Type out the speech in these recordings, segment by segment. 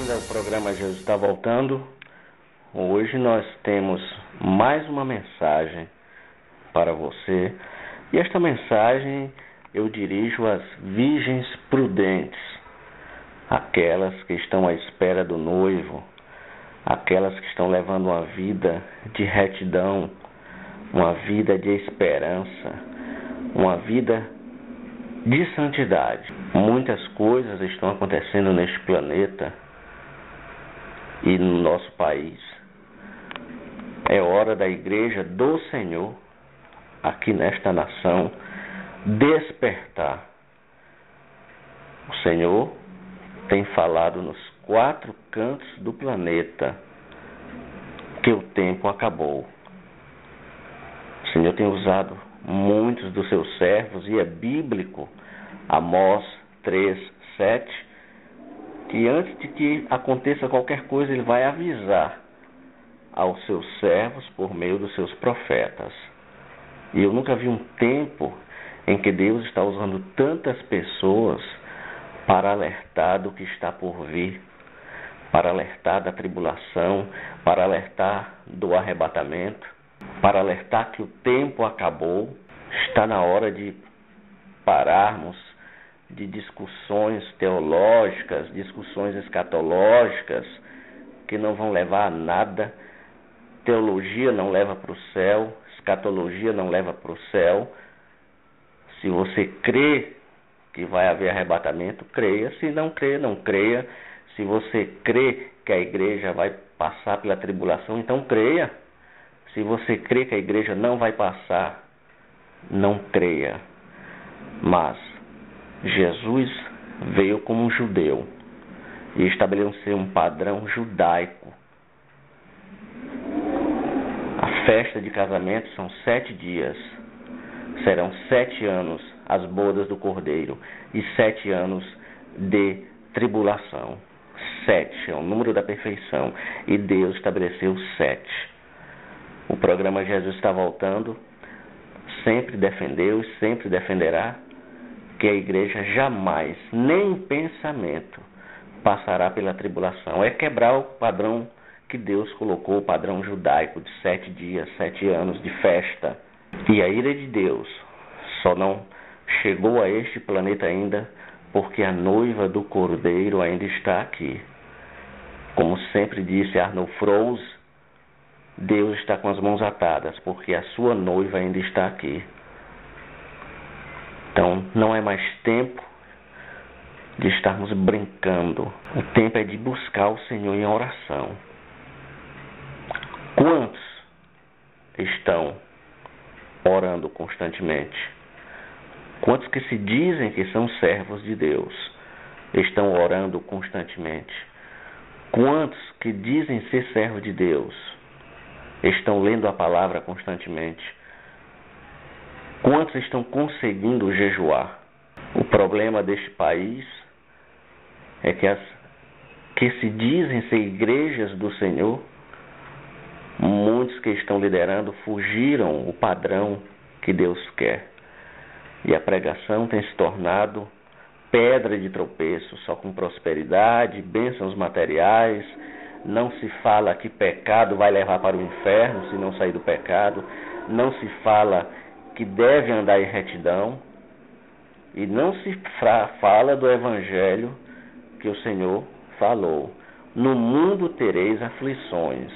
bem-vindo ao programa Jesus está voltando. Hoje nós temos mais uma mensagem para você. E esta mensagem eu dirijo às virgens prudentes, aquelas que estão à espera do noivo, aquelas que estão levando uma vida de retidão, uma vida de esperança, uma vida de santidade. Muitas coisas estão acontecendo neste planeta e no nosso país. É hora da Igreja do Senhor, aqui nesta nação, despertar. O Senhor tem falado nos 4 cantos do planeta que o tempo acabou. O Senhor tem usado muitos dos seus servos, e é bíblico, Amós 3:7, que antes de que aconteça qualquer coisa, ele vai avisar aos seus servos por meio dos seus profetas. E eu nunca vi um tempo em que Deus está usando tantas pessoas para alertar do que está por vir, para alertar da tribulação, para alertar do arrebatamento, para alertar que o tempo acabou. Está na hora de pararmos de discussões teológicas, discussões escatológicas, que não vão levar a nada. Teologia não leva para o céu, escatologia não leva para o céu. Se você crê que vai haver arrebatamento, creia. Se não crê, não creia. Se você crê que a igreja vai passar pela tribulação, então creia. Se você crê que a igreja não vai passar, não creia. Mas Jesus veio como um judeu e estabeleceu um padrão judaico. A festa de casamento são 7 dias. Serão 7 anos as bodas do Cordeiro e 7 anos de tribulação. 7 é o número da perfeição e Deus estabeleceu 7. O programa Jesus está voltando. Sempre defendeu e sempre defenderá que a igreja jamais, nem em pensamento, passará pela tribulação. É quebrar o padrão que Deus colocou, o padrão judaico de 7 dias, 7 anos de festa. E a ira de Deus só não chegou a este planeta ainda porque a noiva do Cordeiro ainda está aqui. Como sempre disse Arnold Froese, Deus está com as mãos atadas, porque a sua noiva ainda está aqui. Então, não é mais tempo de estarmos brincando. O tempo é de buscar o Senhor em oração. Quantos estão orando constantemente? Quantos que se dizem que são servos de Deus estão orando constantemente? Quantos que dizem ser servos de Deus estão lendo a palavra constantemente? Quantos estão conseguindo jejuar? O problema deste país é que as que se dizem ser igrejas do Senhor, muitos que estão liderando fugiram o padrão que Deus quer. E a pregação tem se tornado pedra de tropeço, só com prosperidade, bênçãos materiais. Não se fala que pecado vai levar para o inferno se não sair do pecado. Não se fala que deve andar em retidão. E não se fala do evangelho que o Senhor falou. No mundo tereis aflições,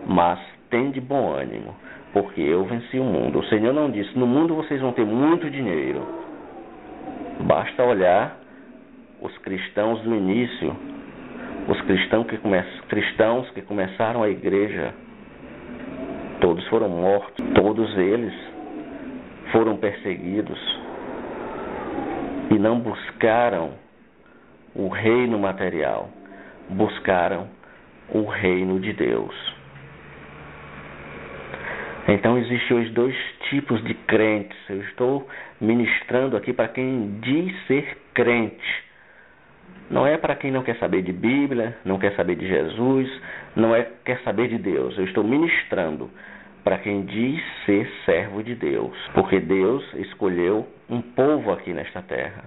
mas tende bom ânimo, porque eu venci o mundo. O Senhor não disse, no mundo vocês vão ter muito dinheiro. Basta olhar os cristãos do início, os cristãos que começaram a igreja. Todos foram mortos, todos eles foram perseguidos e não buscaram o reino material, buscaram o reino de Deus. Então existem hoje 2 tipos de crentes. Eu estou ministrando aqui para quem diz ser crente. Não é para quem não quer saber de Bíblia, não quer saber de Jesus, quer saber de Deus. Eu estou ministrando para quem diz ser servo de Deus, porque Deus escolheu um povo aqui nesta terra.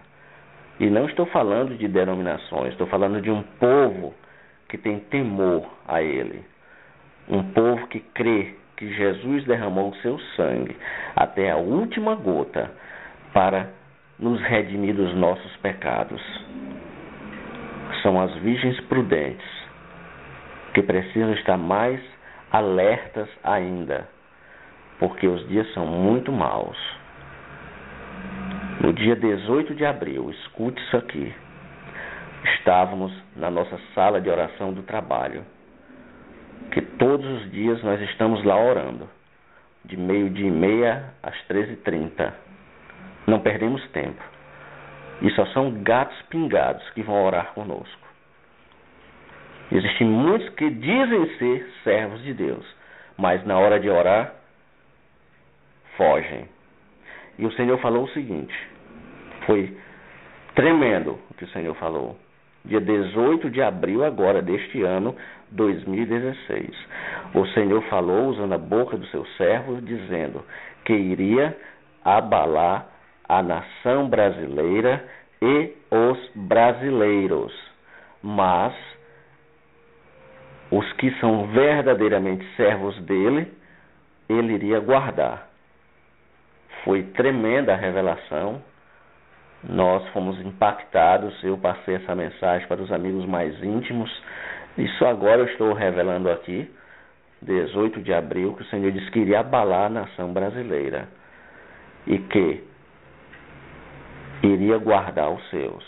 E não estou falando de denominações, estou falando de um povo que tem temor a Ele, um povo que crê que Jesus derramou o seu sangue até a última gota para nos redimir dos nossos pecados. São as virgens prudentes que precisam estar mais alertas ainda, porque os dias são muito maus. No dia 18 de abril, escute isso aqui, estávamos na nossa sala de oração do trabalho, que todos os dias nós estamos lá orando, de 12h30 às 13h30. Não perdemos tempo. E só são gatos pingados que vão orar conosco. Existem muitos que dizem ser servos de Deus, mas na hora de orar, fogem. E o Senhor falou o seguinte, foi tremendo o que o Senhor falou. Dia 18 de abril agora deste ano 2016. O Senhor falou usando a boca do seu servo, dizendo que iria abalar a nação brasileira e os brasileiros, mas os que são verdadeiramente servos dele, ele iria guardar. Foi tremenda a revelação. Nós fomos impactados, eu passei essa mensagem para os amigos mais íntimos. Isso agora eu estou revelando aqui, 18 de abril, que o Senhor disse que iria abalar a nação brasileira e que iria guardar os seus.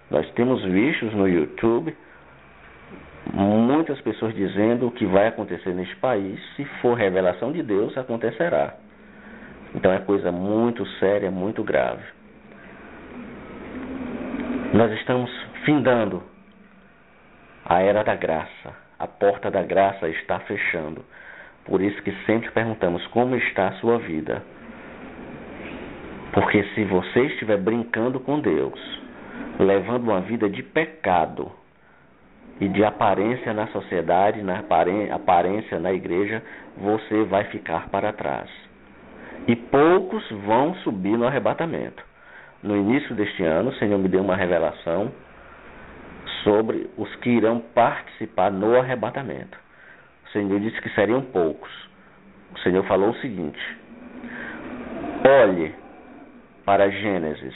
Nós temos visto no YouTube muitas pessoas dizendo o que vai acontecer neste país. Se for revelação de Deus, acontecerá. Então é coisa muito séria, muito grave. Nós estamos findando a era da graça. A porta da graça está fechando. Por isso que sempre perguntamos como está a sua vida. Porque se você estiver brincando com Deus, levando uma vida de pecado e de aparência na sociedade, na aparência na igreja, você vai ficar para trás. E poucos vão subir no arrebatamento. No início deste ano, o Senhor me deu uma revelação sobre os que irão participar no arrebatamento. O Senhor disse que seriam poucos. O Senhor falou o seguinte: olhe para Gênesis.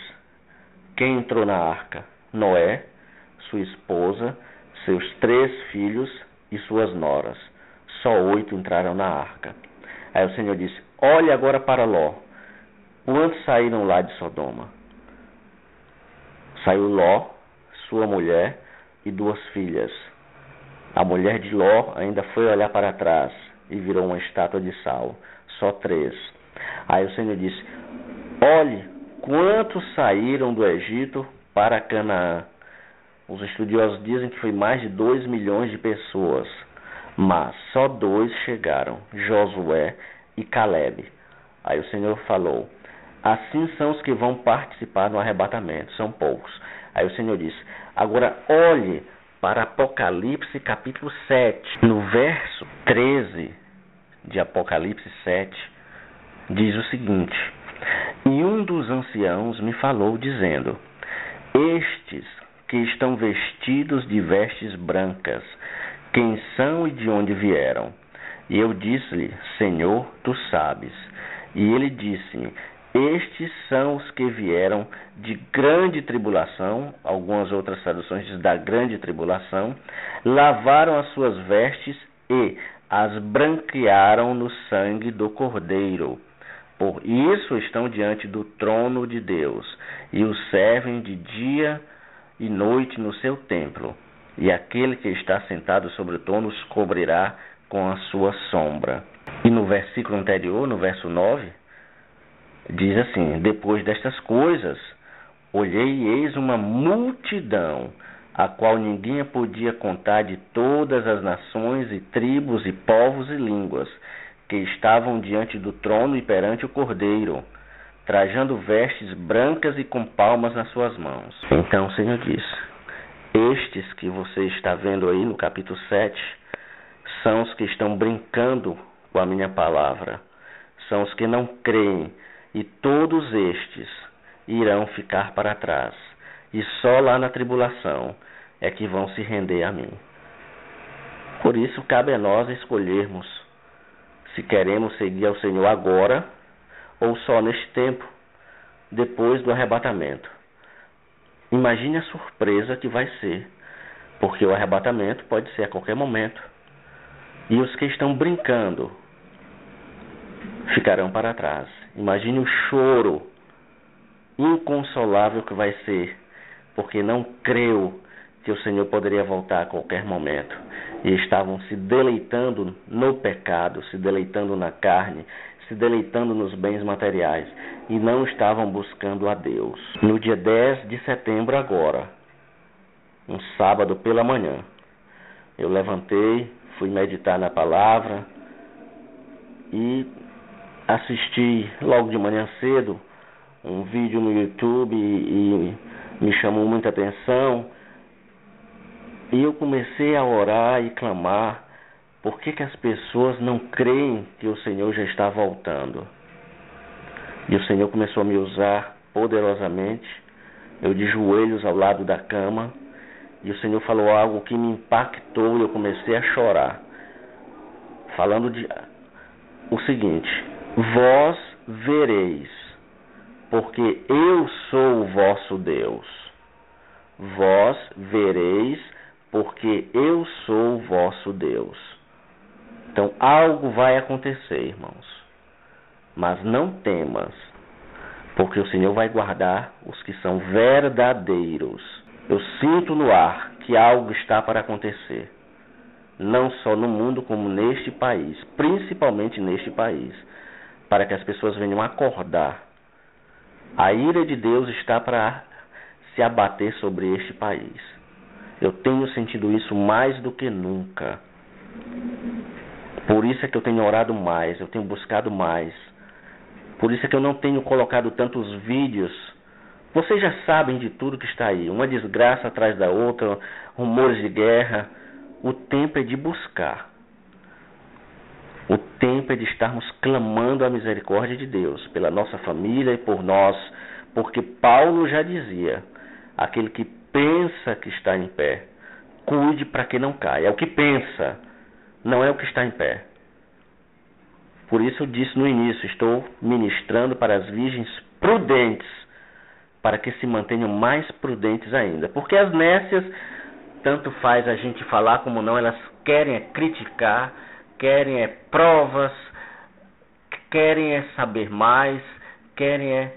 Quem entrou na arca? Noé, sua esposa, seus 3 filhos e suas noras. Só 8 entraram na arca. Aí o Senhor disse: olhe agora para Ló. Quantos saíram lá de Sodoma? Saiu Ló, sua mulher e 2 filhas. A mulher de Ló ainda foi olhar para trás e virou uma estátua de sal. Só 3. Aí o Senhor disse: olhe quantos saíram do Egito para Canaã. Os estudiosos dizem que foi mais de 2 milhões de pessoas, mas só 2 chegaram, Josué e Calebe. Aí o Senhor falou: assim são os que vão participar no arrebatamento, são poucos. Aí o Senhor disse: agora olhe para Apocalipse capítulo 7. No verso 13 de Apocalipse 7, diz o seguinte: e um dos anciãos me falou, dizendo: estes que estão vestidos de vestes brancas, quem são e de onde vieram? E eu disse-lhe: Senhor, tu sabes. E ele disse-me: estes são os que vieram de grande tribulação, algumas outras traduções dizem da grande tribulação, lavaram as suas vestes e as branquearam no sangue do Cordeiro. Por isso estão diante do trono de Deus, e o servem de dia e noite no seu templo. E aquele que está sentado sobre o trono os cobrirá com a sua sombra. E no versículo anterior, no verso 9, diz assim: depois destas coisas, olhei e eis uma multidão, a qual ninguém podia contar, de todas as nações e tribos e povos e línguas, que estavam diante do trono e perante o Cordeiro, trajando vestes brancas e com palmas nas suas mãos. Então o Senhor diz: estes que você está vendo aí no capítulo 7, são os que estão brincando com a minha palavra, são os que não creem, e todos estes irão ficar para trás, e só lá na tribulação é que vão se render a mim. Por isso, cabe a nós escolhermos se queremos seguir ao Senhor agora ou só neste tempo, depois do arrebatamento. Imagine a surpresa que vai ser, porque o arrebatamento pode ser a qualquer momento. E os que estão brincando ficarão para trás. Imagine o choro inconsolável que vai ser, porque não creu que o Senhor poderia voltar a qualquer momento. E estavam se deleitando no pecado, se deleitando na carne, se deleitando nos bens materiais, e não estavam buscando a Deus. No dia 10 de setembro agora, um sábado pela manhã, eu levantei, fui meditar na palavra e assisti logo de manhã cedo um vídeo no YouTube e me chamou muita atenção. E eu comecei a orar e clamar, por que as pessoas não creem que o Senhor já está voltando? E o Senhor começou a me usar poderosamente, eu de joelhos ao lado da cama, e o Senhor falou algo que me impactou e eu comecei a chorar, falando o seguinte: vós vereis, porque eu sou o vosso Deus. Vós vereis, porque eu sou o vosso Deus. Então algo vai acontecer, irmãos. Mas não temas, porque o Senhor vai guardar os que são verdadeiros. Eu sinto no ar que algo está para acontecer. Não só no mundo, como neste país. Principalmente neste país. Para que as pessoas venham acordar. A ira de Deus está para se abater sobre este país. Eu tenho sentido isso mais do que nunca. Por isso é que eu tenho orado mais, eu tenho buscado mais. Por isso é que eu não tenho colocado tantos vídeos. Vocês já sabem de tudo que está aí. Uma desgraça atrás da outra, rumores de guerra. O tempo é de buscar. O tempo é de estarmos clamando a misericórdia de Deus pela nossa família e por nós. Porque Paulo já dizia, aquele que pensa que está em pé, cuide para que não caia. É o que pensa, não é o que está em pé. Por isso eu disse no início, estou ministrando para as virgens prudentes, para que se mantenham mais prudentes ainda. Porque as nécias, tanto faz a gente falar como não, elas querem criticar, querem provas, querem saber mais, querem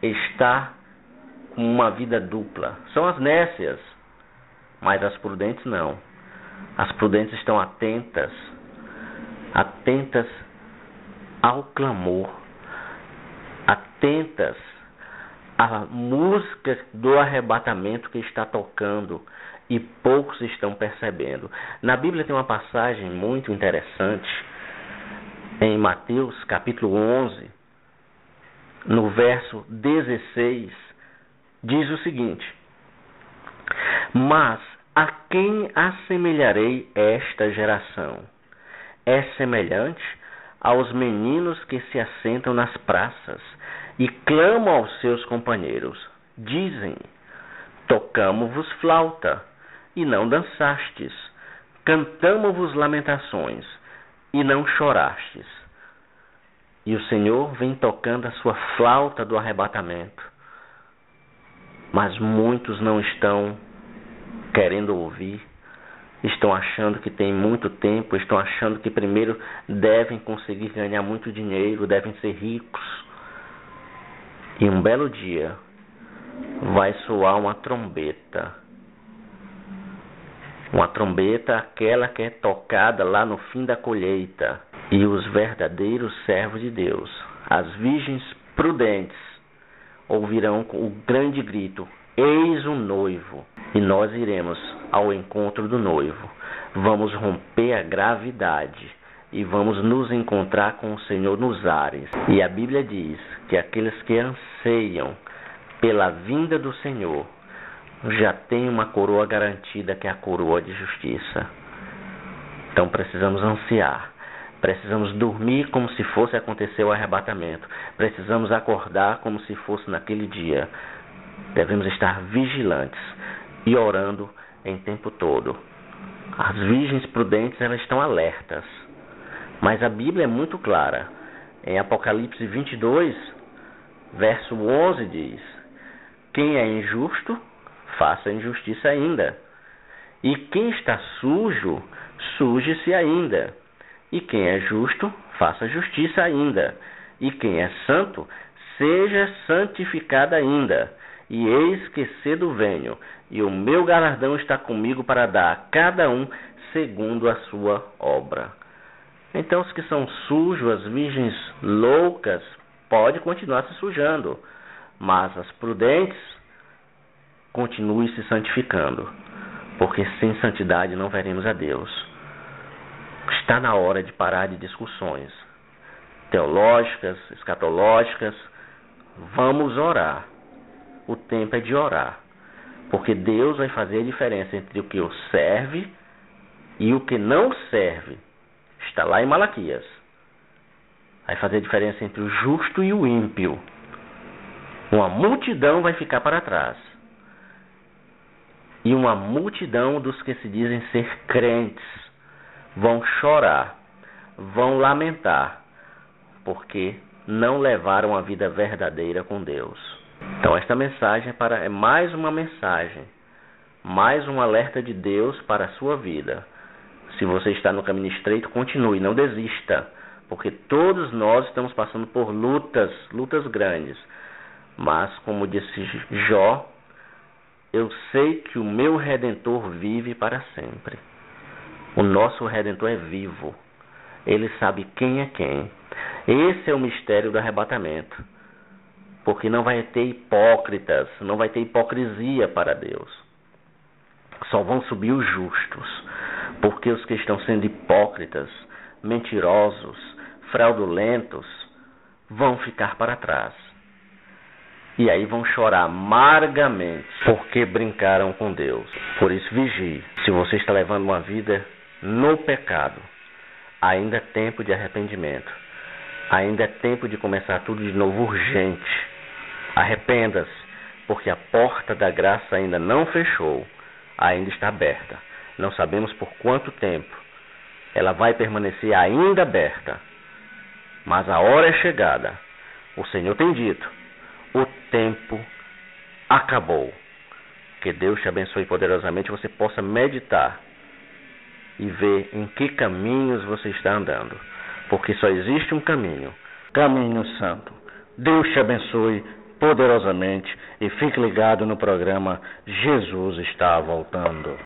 estar com uma vida dupla. São as nécias, mas as prudentes não. As prudentes estão atentas ao clamor, atentas à música do arrebatamento que está tocando, e poucos estão percebendo. Na Bíblia tem uma passagem muito interessante, em Mateus capítulo 11, no verso 16, diz o seguinte: mas a quem assemelharei esta geração? É semelhante aos meninos que se assentam nas praças e clamam aos seus companheiros. Dizem: tocamo-vos flauta, e não dançastes. Cantamo-vos lamentações, e não chorastes. E o Senhor vem tocando a sua flauta do arrebatamento. Mas muitos não estão querendo ouvir. Estão achando que tem muito tempo, estão achando que primeiro devem conseguir ganhar muito dinheiro, devem ser ricos. E um belo dia vai soar uma trombeta. Uma trombeta, aquela que é tocada lá no fim da colheita. E os verdadeiros servos de Deus, as virgens prudentes, ouvirão o grande grito: eis o noivo. E nós iremos ao encontro do noivo. Vamos romper a gravidade e vamos nos encontrar com o Senhor nos ares. E a Bíblia diz que aqueles que anseiam pela vinda do Senhor já têm uma coroa garantida, que é a coroa de justiça. Então precisamos ansiar. Precisamos dormir como se fosse acontecer o arrebatamento. Precisamos acordar como se fosse naquele dia. Devemos estar vigilantes e orando em tempo todo. As virgens prudentes, elas estão alertas. Mas a Bíblia é muito clara. Em Apocalipse 22, verso 11 diz: quem é injusto, faça injustiça ainda. E quem está sujo, suje-se ainda. E quem é justo, faça justiça ainda. E quem é santo, seja santificado ainda. E eis que cedo venho, e o meu galardão está comigo para dar a cada um segundo a sua obra. Então os que são sujos, as virgens loucas, podem continuar se sujando, mas as prudentes continuem se santificando, porque sem santidade não veremos a Deus. Está na hora de parar de discussões teológicas, escatológicas. Vamos orar. O tempo é de orar, porque Deus vai fazer a diferença entre o que o serve e o que não serve. Está lá em Malaquias. Vai fazer a diferença entre o justo e o ímpio. Uma multidão vai ficar para trás. E uma multidão dos que se dizem ser crentes vão chorar, vão lamentar, porque não levaram a vida verdadeira com Deus. Então esta mensagem é mais uma mensagem, mais um alerta de Deus para a sua vida. Se você está no caminho estreito, continue, não desista, porque todos nós estamos passando por lutas grandes. Mas, como disse Jó, eu sei que o meu Redentor vive para sempre. O nosso Redentor é vivo. Ele sabe quem é quem. Esse é o mistério do arrebatamento. Porque não vai ter hipócritas, não vai ter hipocrisia para Deus. Só vão subir os justos. Porque os que estão sendo hipócritas, mentirosos, fraudulentos, vão ficar para trás. E aí vão chorar amargamente, porque brincaram com Deus. Por isso vigie. Se você está levando uma vida no pecado, ainda é tempo de arrependimento. Ainda é tempo de começar tudo de novo urgente. Arrependa-se, porque a porta da graça ainda não fechou, ainda está aberta. Não sabemos por quanto tempo. Ela vai permanecer ainda aberta. Mas a hora é chegada. O Senhor tem dito: o tempo acabou. Que Deus te abençoe poderosamente, você possa meditar e ver em que caminhos você está andando. Porque só existe um caminho, caminho santo. Deus te abençoe poderosamente e fique ligado no programa Jesus está voltando.